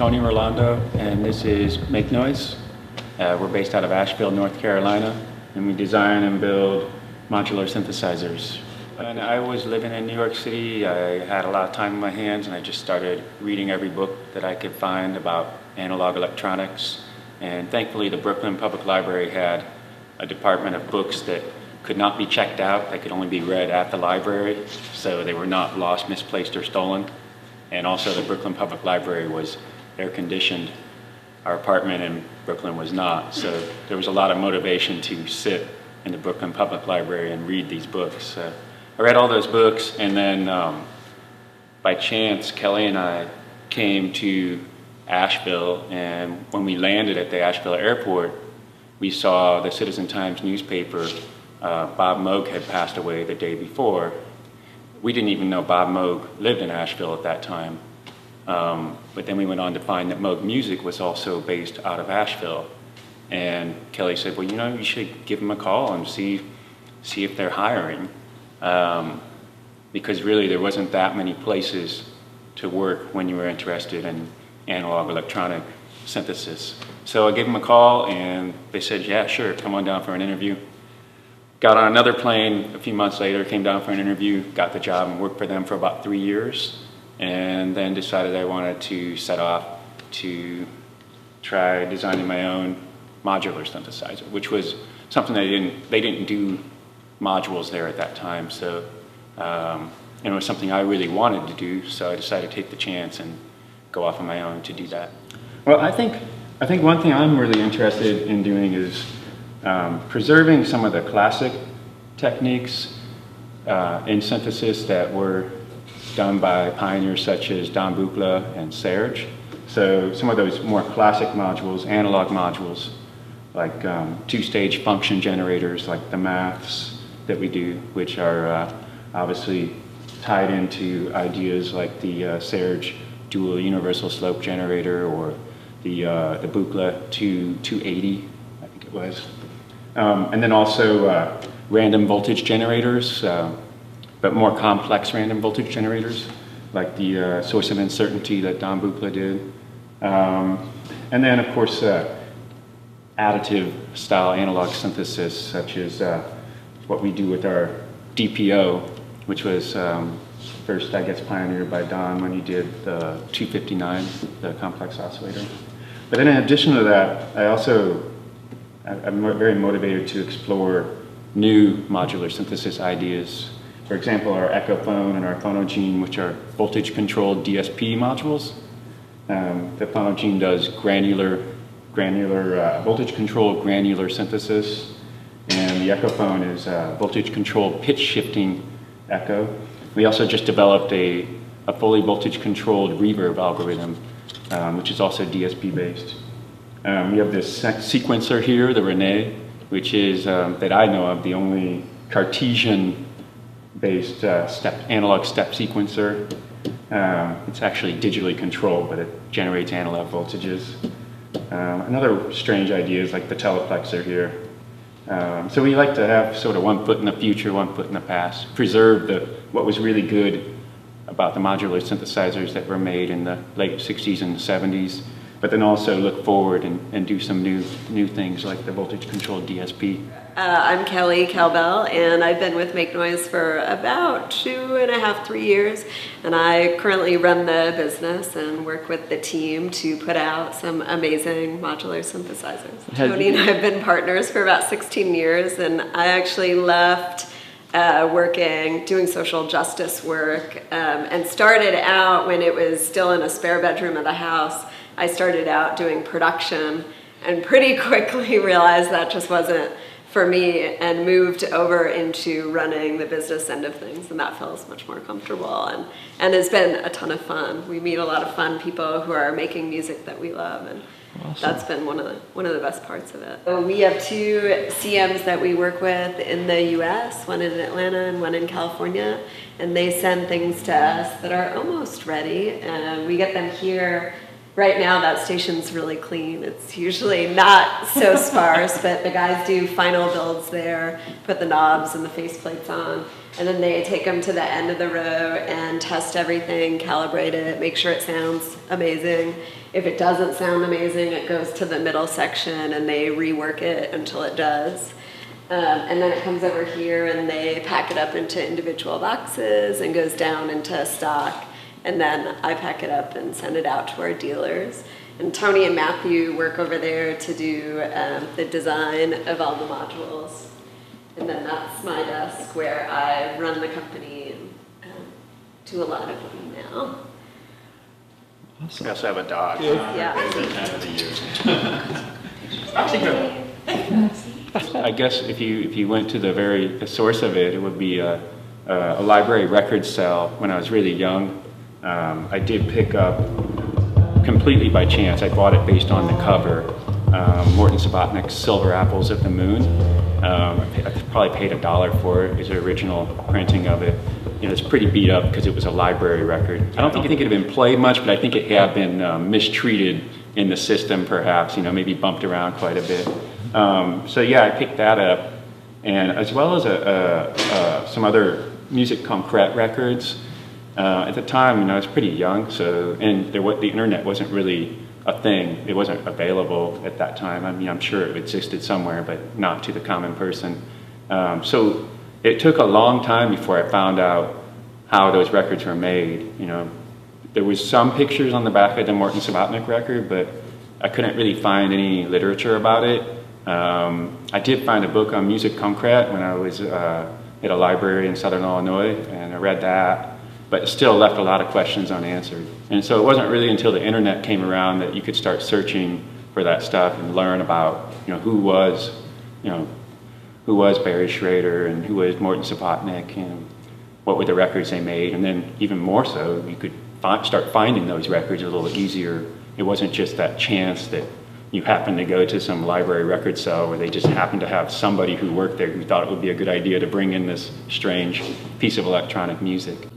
Tony Rolando, and this is Make Noise. We're based out of Asheville, North Carolina, and we design and build modular synthesizers. When I was living in New York City, I had a lot of time on my hands, and I just started reading every book that I could find about analog electronics. And thankfully, the Brooklyn Public Library had a department of books that could not be checked out. They could only be read at the library, so they were not lost, misplaced, or stolen. And also, the Brooklyn Public Library was air-conditioned. Our apartment in Brooklyn was not, so there was a lot of motivation to sit in the Brooklyn Public Library and read these books. I read all those books, and then by chance, Kelly and I came to Asheville, and when we landed at the Asheville airport, we saw the Citizen Times newspaper. Bob Moog had passed away the day before. We didn't even know Bob Moog lived in Asheville at that time. But then we went on to find that Moog Music was also based out of Asheville. And Kelly said, well, you know, you should give them a call and see if they're hiring. Because really there wasn't that many places to work when you were interested in analog electronic synthesis. So I gave them a call, and they said, yeah, sure, come on down for an interview. Got on another plane a few months later, came down for an interview, got the job, and worked for them for about 3 years, and then decided I wanted to set off to try designing my own modular synthesizer, which was something they didn't do modules there at that time, so and it was something I really wanted to do, so I decided to take the chance and go off on my own to do that. Well, I think one thing I'm really interested in doing is preserving some of the classic techniques in synthesis that were done by pioneers such as Don Buchla and Serge. So some of those more classic modules, analog modules, like two-stage function generators like the maths that we do, which are obviously tied into ideas like the Serge dual universal slope generator, or the Buchla 280, I think it was. And then also random voltage generators, but more complex random voltage generators, like the source of uncertainty that Don Buchla did. And then, of course, additive style analog synthesis, such as what we do with our DPO, which was first, I guess, pioneered by Don when he did the 259, the complex oscillator. But then in addition to that, I'm very motivated to explore new modular synthesis ideas. For example, our Echophone and our Phonogene, which are voltage-controlled DSP modules. The Phonogene does voltage-controlled granular synthesis, and the Echophone is voltage-controlled pitch-shifting echo. We also just developed a fully voltage-controlled reverb algorithm, which is also DSP-based. We have this sequencer here, the Rene, which is, that I know of, the only Cartesian-based analog step sequencer. It's actually digitally controlled, but it generates analog voltages. Another strange idea is like the teleplexer here. So we like to have sort of one foot in the future, one foot in the past, preserve what was really good about the modular synthesizers that were made in the late 60s and 70s, but then also look forward and do some new things like the voltage-controlled DSP. I'm Kelly Cowbell, and I've been with Make Noise for about 2.5, 3 years, and I currently run the business and work with the team to put out some amazing modular synthesizers. Tony and I have been partners for about 16 years, and I actually left doing social justice work, and started out when it was still in a spare bedroom of the house. I started out doing production and pretty quickly realized that just wasn't for me, and moved over into running the business end of things, and that feels much more comfortable and has been a ton of fun. We meet a lot of fun people who are making music that we love, and awesome. That's been one of the best parts of it. So we have 2 CMs that we work with in the US, one in Atlanta and one in California, and they send things to us that are almost ready, and we get them here Right now, that station's really clean. It's usually not so sparse, but the guys do final builds there, put the knobs and the faceplates on, and then they take them to the end of the row and test everything, calibrate it, make sure it sounds amazing. If it doesn't sound amazing, it goes to the middle section and they rework it until it does. And then it comes over here and they pack it up into individual boxes and goes down into stock. And then I pack it up and send it out to our dealers. And Tony and Matthew work over there to do the design of all the modules. And then that's my desk where I run the company and do a lot of them now. We also have a dog. Yeah. I guess if you went to the source of it, it would be a library record sale when I was really young. I did pick up completely by chance. I bought it based on the cover, Morton Subotnick's Silver Apples of the Moon. I probably paid $1 for it. It's an original printing of it. You know, it's pretty beat up because it was a library record. I don't think it had been played much, but I think it had been mistreated in the system, perhaps. You know, maybe bumped around quite a bit. So yeah, I picked that up, and as well as some other music concrete records. At the time, you know, I was pretty young, so and the internet wasn't really a thing. It wasn't available at that time. I mean, I'm sure it existed somewhere, but not to the common person. So it took a long time before I found out how those records were made. You know, there was some pictures on the back of the Morton Subotnick record, but I couldn't really find any literature about it. I did find a book on music concrete when I was at a library in Southern Illinois, and I read that. But it still left a lot of questions unanswered. And so it wasn't really until the internet came around that you could start searching for that stuff and learn about, you know, who was Barry Schrader and who was Morton Subotnick and what were the records they made. And then even more so, you could start finding those records a little easier. It wasn't just that chance that you happened to go to some library record sale where they just happened to have somebody who worked there who thought it would be a good idea to bring in this strange piece of electronic music.